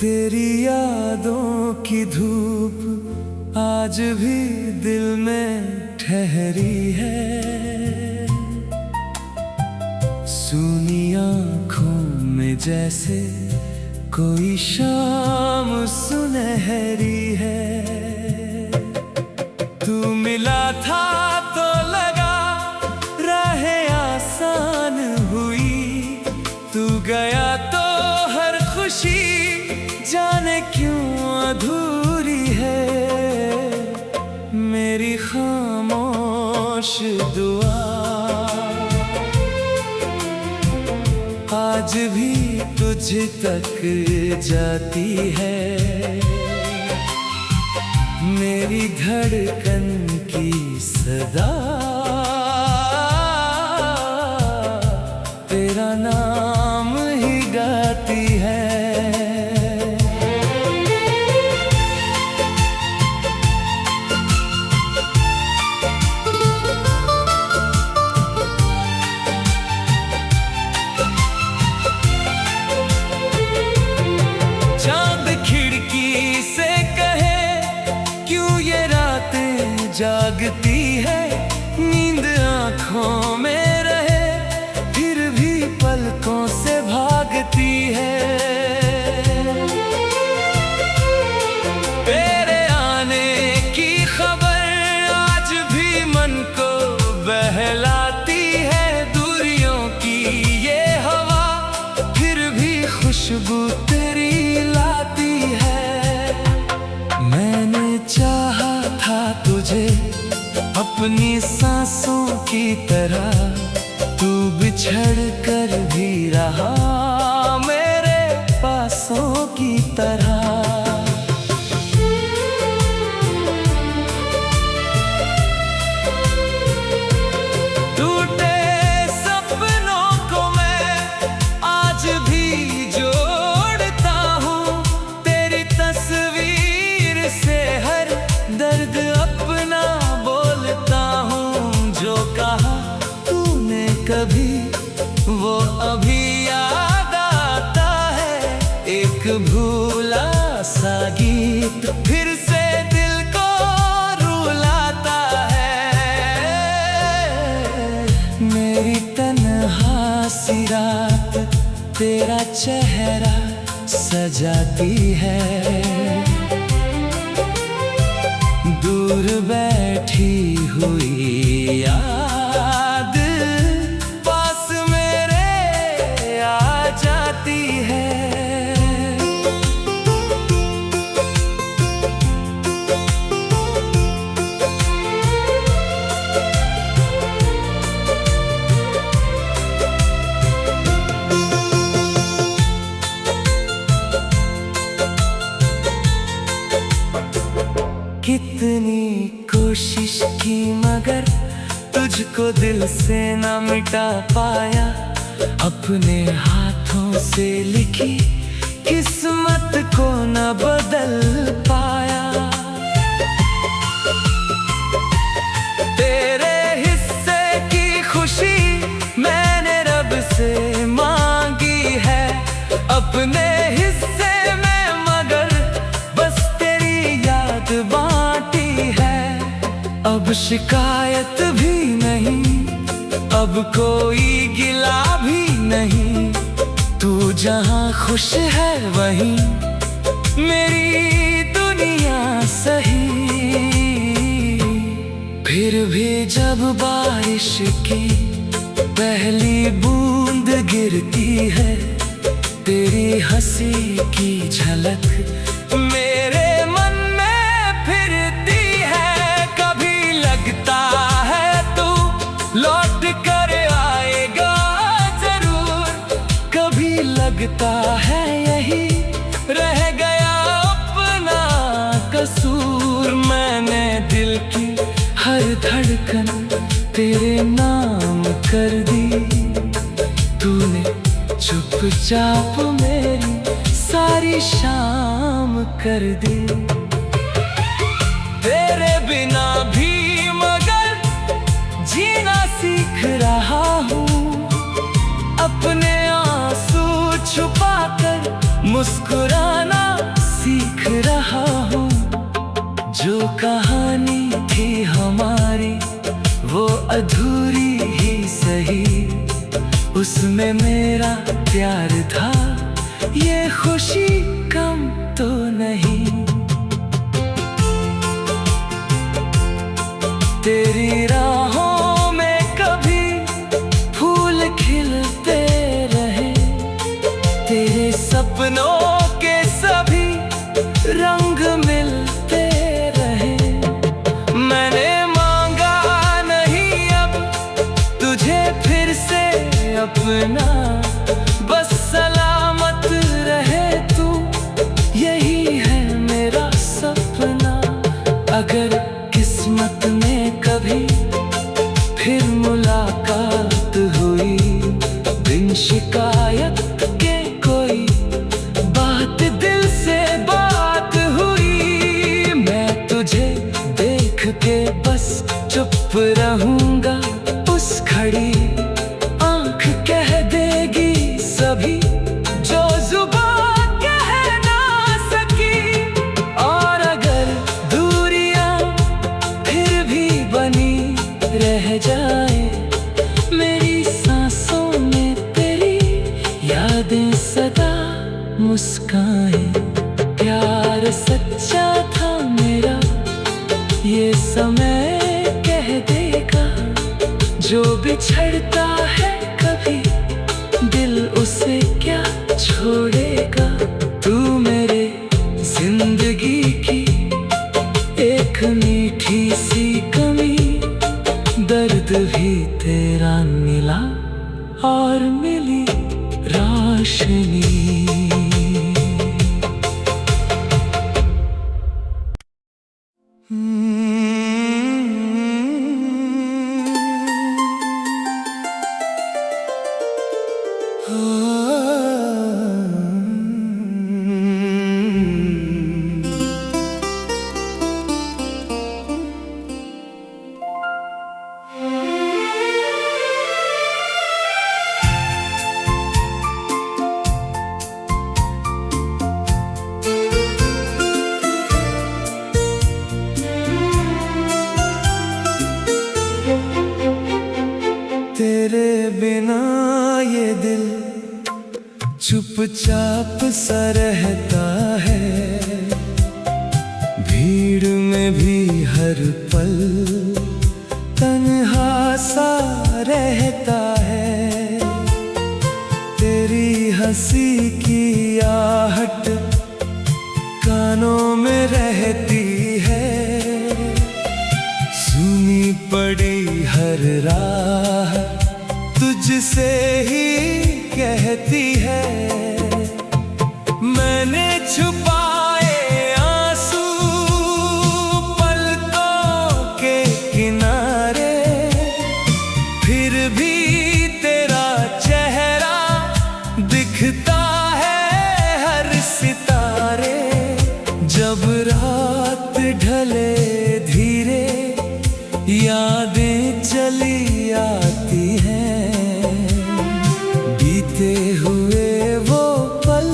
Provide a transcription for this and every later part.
तेरी यादों की धूप आज भी दिल में ठहरी है। सूनी आँखों में जैसे कोई शाम सुनहरी है। तू मिला था तो लगा राहें आसान हुई, तू गया तो हर खुशी जाने क्यों अधूरी है। मेरी खामोश दुआ आज भी तुझ तक जाती है। मेरी धड़कन की सदा तेरा नाम ही गाती है। जागती है नींद आँखों में रहे, फिर भी पलकों से भागती है। तेरे आने की खबर आज भी मन को बहलाती है। दूरियों की ये हवा फिर भी खुशबू तेरी लाती है। मैंने चाहा था तुझे अपनी सांसों की तरह, तू बिछड़ कर भी रहा मेरे पासों की तरह। टूटे सपनों को मैं आज भी जोड़ता हूँ, तेरी तस्वीर से हर दर्द अपना बोलता हूँ। जो कहा तूने कभी वो अभी याद आता है। एक भूला सा गीत फिर से दिल को रुलाता है। मेरी तन्हा सी रात तेरा चेहरा सजाती है। दूर बैठी हुई याद पास मेरे आ जाती है। कितनी कोशिश की मगर तुझको दिल से ना मिटा पाया। अपने हाथों से लिखी किस्मत को ना बदल पाया। तेरे हिस्से की खुशी मैंने रब से मांगी है। अपने हिस्से में मगर बस तेरी याद बांटी है। अब शिकायत भी नहीं, अब कोई गिला भी नहीं। तू जहां खुश है वहीं मेरी दुनिया सही। फिर भी जब बारिश की पहली बूंद गिरती है, तेरी हंसी की झलक मेरे मन में फिरती है। कभी लगता है तू लौट कर आएगा जरूर, कभी लगता है यही तेरे नाम कर दी तूने, चुपचाप मेरी सारी शाम कर दी। तेरे बिना भी मगर जीना सीख रहा हूँ, अपने आंसू छुपाकर मुस्कुराना सीख रहा हूँ। जो कहानी थी हमारी वो अधूरी ही सही, उसमें मेरा प्यार था, ये खुशी कम तो नहीं। तेरी राहों में कभी फूल खिलते रहे, तेरे सपनों के सभी रंग मिलते रहे। मैंने मांगा नहीं अब तुझे फिर से अपना, बस सलामत रहे तू, यही है मेरा सपना। अगर किस्मत में कभी फिर मुलाकात हुई, बिन शिकायत के कोई बात दिल से बात हुई, मैं तुझे देख के बस चुप रहूंगा उस घड़ी। आंख कह देगी सभी जो जुबान कह ना सकी, और अगर दूरियां फिर भी बनी रह जाए, मेरी सांसों में तेरी यादें सदा मुस्काए। प्यार सच्चा था मेरा ये समय कह देगा, जो बिछड़ता है कभी दिल उसे क्या छोड़ेगा। तू मेरे जिंदगी की एक मीठी सी कमी, दर्द भी तेरा मिला और मिली रोशनी। तेरे बिना ये दिल चुपचाप सा रहता है, भीड़ में भी हर पल तन्हा सा रहता है। तेरी हंसी की आहट कानों में रहती है, सुनी पड़ी हर राह तुझसे ही कहती है। मैंने छुपाए आंसू पलकों के किनारे, फिर भी तेरा चेहरा दिखता है हर सितारे। जब रात ढले धीरे यादें चली आती हैं, बीते हुए वो पल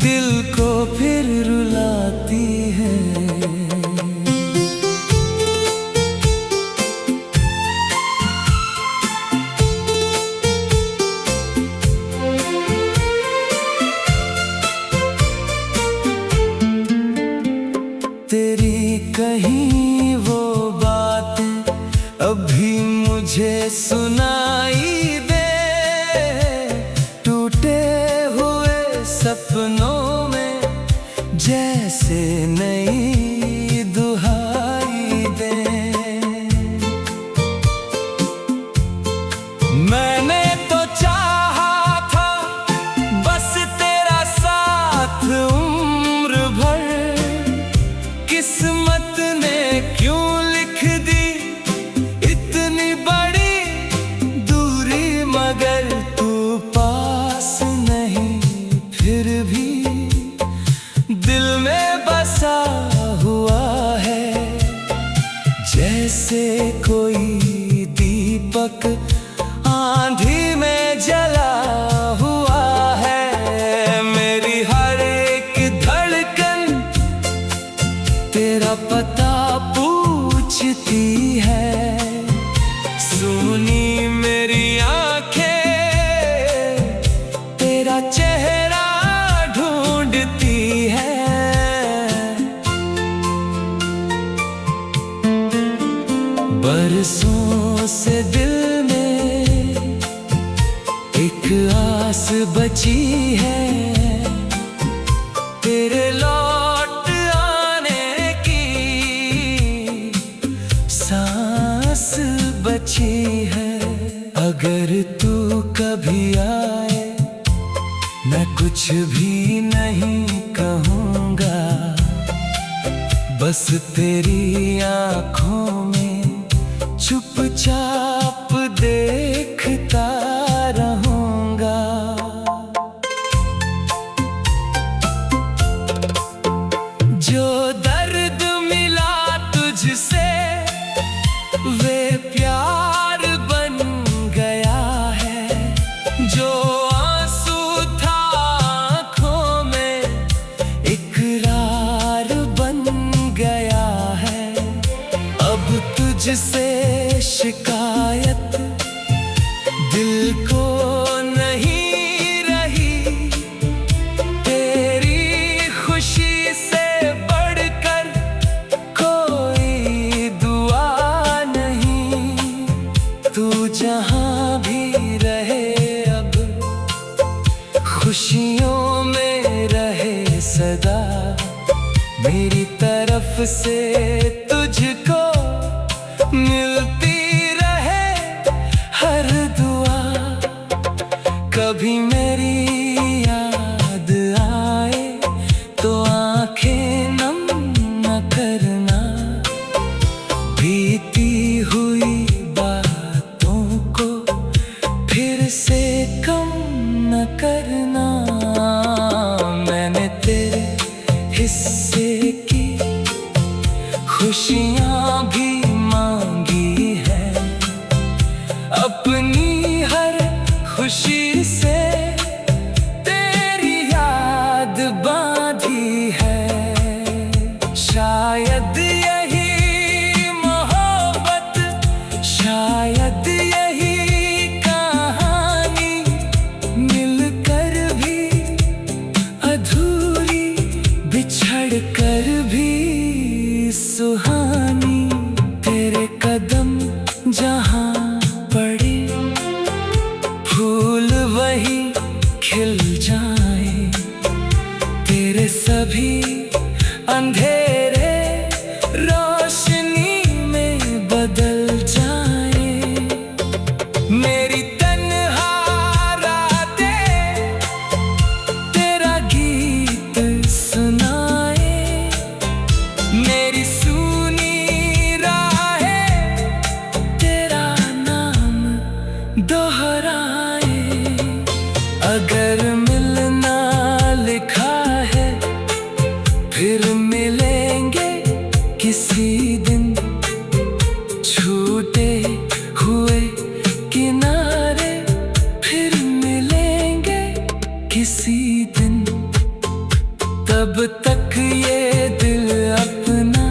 दिल को फिर रुलाती हैं। तेरी कहीं वो बातें अभी मुझे सुनाई दे, टूटे हुए सपनों में जैसे नई दुहाई दे। मैंने तो चाहा था बस तेरा साथ उम्र भर, किस्मत ने क्यों लिख दी इतनी फिर भी दिल में बसा हुआ है। जैसे कोई दीपक आंधी में जला हुआ है। मेरी हर एक धड़कन तेरा पता पूछती है। सुनी मेरी आंखें तेरा चेहरा ढूंढती है। बरसों से दिल में एक आस बची है। तेरे लौट आने की सांस बची है। अगर तू कभी आए मैं कुछ भी नहीं कहूँगा। बस तेरी आँखों में चुपचाप देखता रहूँगा। जो दर्द मिला तुझसे वे प्यार बन गया है। जो आंसू था आँखों में इकरार बन गया है। अब तुझसे शिकायत दिल को नहीं रही। तेरी खुशी से बढ़कर कोई दुआ नहीं। तू जहां भी रहे अब खुशियों में रहे सदा। मेरी तरफ से तुझको मिलती रहे हर दुआ। कभी मेरी याद आए तो आंखें नम न करना। बीती हुई बातों को फिर से कम न करना। मैंने तेरे हिस्से की खुशियाँ भी मांगी है। अपनी हर खुशी से तेरी याद बांधी है। शायद यही मोहब्बत, शायद यही कहानी मिलकर भी अधूरी, बिछड़ कर भी सुहानी। तेरे कदम जहां पड़े फूल वही खिल जाए। तेरे सभी अंधेरे रोशनी में बदल जाए। मेरी तन्हा रातें तेरा गीत सुनाए। मेरी सुनी राहें तेरा नाम दोहराए। अगर मिलना लिखा है फिर मिलेंगे किसी दिन। छूटे हुए किनारे फिर मिलेंगे किसी दिन। तब तक ये दिल अपना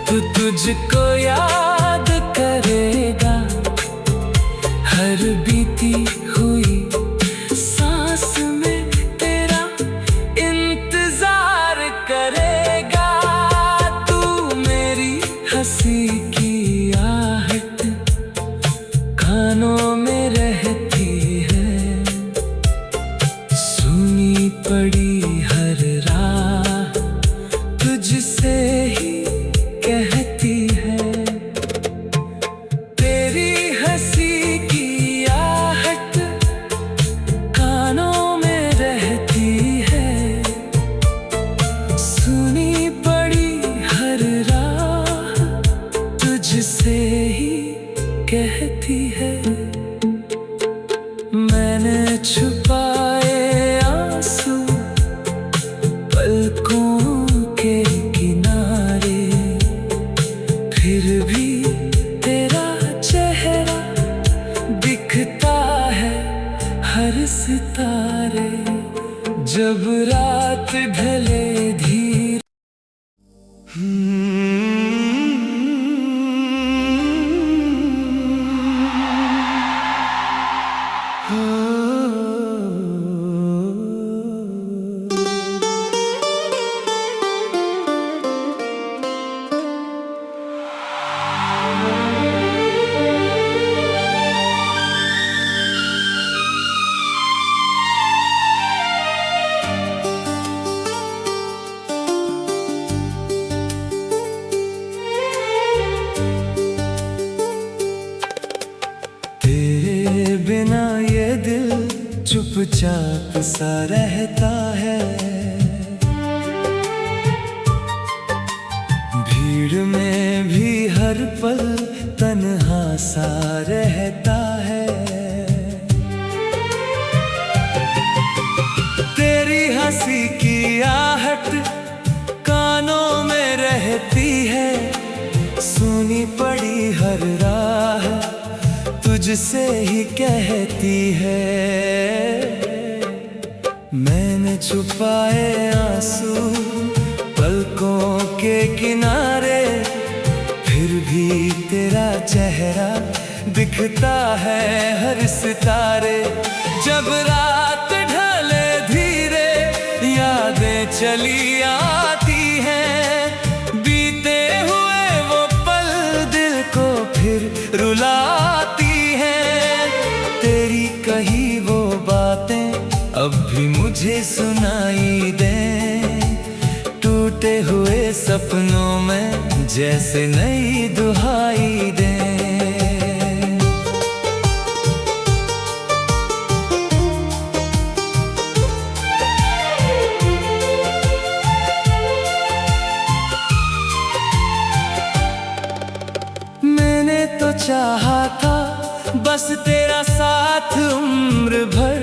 तू तुझको याद करेगा। हर बीती हुई सांस में तेरा इंतजार करेगा। तू मेरी हंसी की आहट कानों में रहती है। सुनी पड़ी हर राह तुझसे ही कहती है। तेरी हंसी की आहट कानों में रहती है। सुनी पड़ी हर राह तुझसे ही कहती है। मैंने छुपाए आंसू जब रात ढले धीरे तेरे बिना ये दिल चुपचाप सा रहता है, भीड़ में भी हर पल तन्हा सा रहता है। तेरी हंसी की आहट कानों में रहती है, सुनी पड़ी हर राह तुझसे ही कहती है। मैंने छुपाए आंसू पलकों के किनारे, फिर भी तेरा चेहरा दिखता है हर सितारे। जब रात ढले धीरे यादें चली आती हैं, बीते हुए वो पल दिल को फिर रुलाती हैं। तेरी कही वो बातें अब भी मुझे सुनाई दें, टूटे हुए सपनों में जैसे नई दुहाई दें। मैंने तो चाहा था बस तेरा साथ उम्र भर,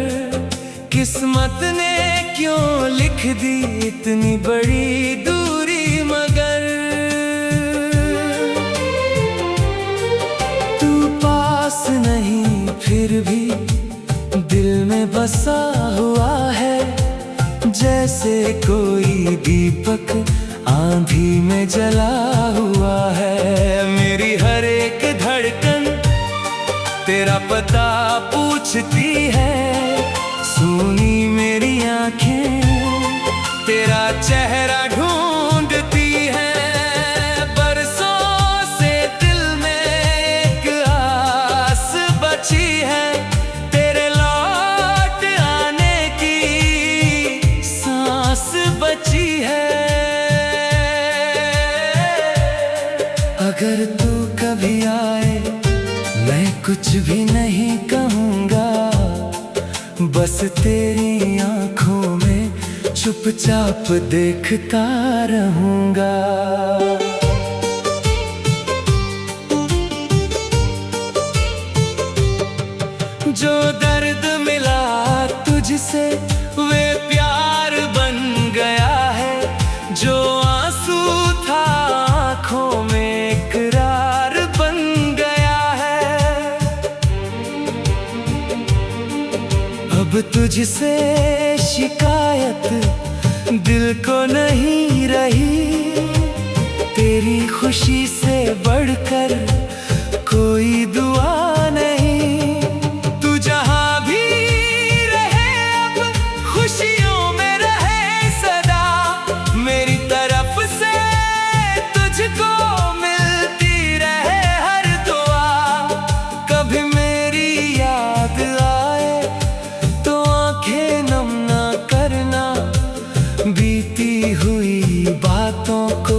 किस्मत ने क्यों लिख दी इतनी बड़ी दूरी। मगर तू पास नहीं फिर भी दिल में बसा हुआ है, जैसे कोई दीपक आंधी में जला हुआ है। मेरी हर एक धड़कन तेरा पता पूछती है, सुनी मेरी आंखें तेरा चेहरा ढूंढती है। बरसों से दिल में एक आस बची है, तेरे लौट आने की सांस बची है। अगर तू कभी आए मैं कुछ भी नहीं कहूँगा, बस तेरी आँखों में चुपचाप देखता रहूँगा। जो दर्द मिला तुझसे वे प्यार बन गया है, जो आंसू था आँखों में इकरार बन गया है। अब तुझसे शिकायत दिल को नहीं रही, तेरी खुशी से बढ़कर कोई दुआ नहीं। तू जहाँ भी रहे अब खुशियों में रहे सदा, मेरी तरफ से तुझको मिलती रहे हर दुआ। कभी मेरी याद आए तो आंखें नम ना करना, बीती हुई बातों को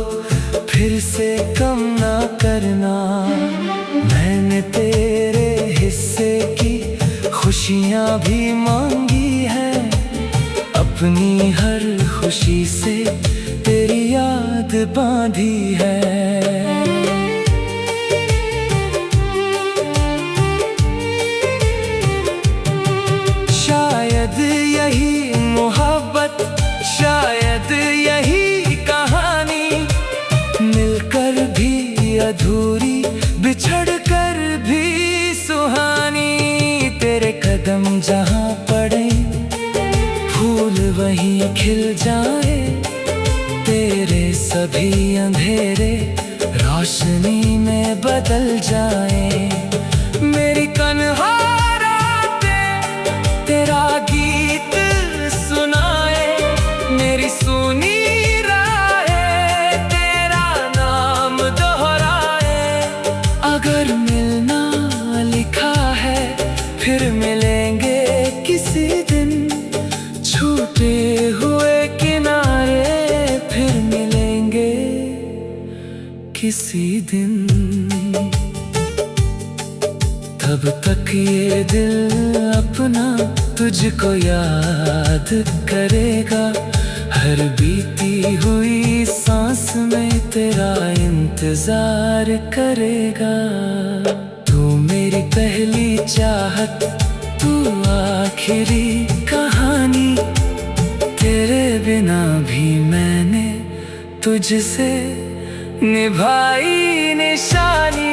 फिर से कम ना करना। मैंने तेरे हिस्से की खुशियाँ भी मांगी है, अपनी हर खुशी से तेरी याद बांधी है। शायद यही मोहब्बत, शायद यही कहानी, मिलकर भी अधूरी बिछड़कर भी सुहानी। तेरे कदम जहाँ पड़े फूल फूल वहीं खिल जाए, तेरे सभी अंधेरे रोशनी में बदल जाए। मेरी कन्हाई रातें तेरा गीत सुनाए, मेरी सुनी राहें तेरा नाम दोहराए। अगर मिलना लिखा है फिर मिलेंगे किसी दिन, छूटे हुए किनारे फिर मिलेंगे किसी दिन। तब तक ये दिल अपना तुझको याद करेगा, हर बीती हुई सांस में तेरा इंतजार करेगा। तू मेरी पहली चाहत, तू आखिरी कहानी, तेरे बिना भी मैंने तुझसे निभाई निशानी।